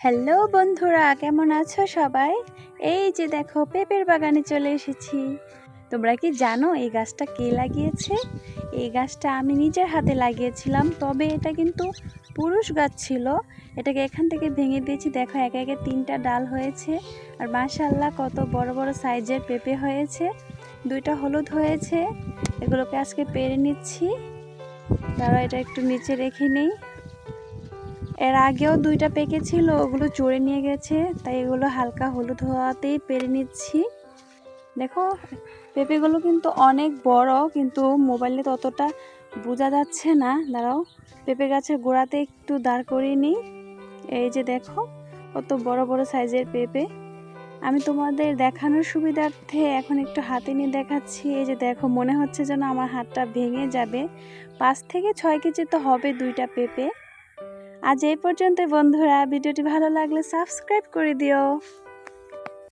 Hello বন্ধুরা, কেমন আছো সবাই? এই যে দেখো, পেঁপের বাগানে চলে এসেছি। তোমরা কি জানো এই গাছটা কে লাগিয়েছে? এই গাছটা আমি নিজের হাতে লাগিয়েছিলাম, তবে এটা কিন্তু পুরুষ গাছ ছিল। এটাকে এখান থেকে ভেঙে দিয়েছি। দেখো, একে একে 3টা ডাল হয়েছে। আর মাশাআল্লাহ, কত বড় বড় সাইজের পেঁপে হয়েছে। 2টা হলুদ হয়েছে। এগুলোকে আজকে পেড়ে নিচ্ছি। তারা এটা একটু নিচে রেখে নেই। এর আগেও 2টা পেকেছিল, ওগুলো চড়ে নিয়ে গেছে, তাই এগুলো হালকা হলুদ হওয়াতেই পেরে নিচ্ছি। দেখো, পেঁপেগুলো কিন্তু অনেক বড়, কিন্তু মোবাইলে ততটা বোঝা যাচ্ছে না। দাঁড়াও, পেঁপে গাছের গোড়াতে একটু দাঁড় করিয়ে নিই। এই যে দেখো, কত বড় বড় সাইজের পেঁপে। আমি তোমাদের দেখানোর সুবিধার্থে এখন একটু হাতে নিয়ে দেখাচ্ছি। এই যে দেখো, মনে হচ্ছে যেন আমার হাতটা ভেঙে যাবে। 5 থেকে 6 কেজি তো হবে 2টা পেঁপে। আজ এই পর্যন্ত বন্ধুরা, ভিডিওটি ভালো লাগলে সাবস্ক্রাইব করে দিও।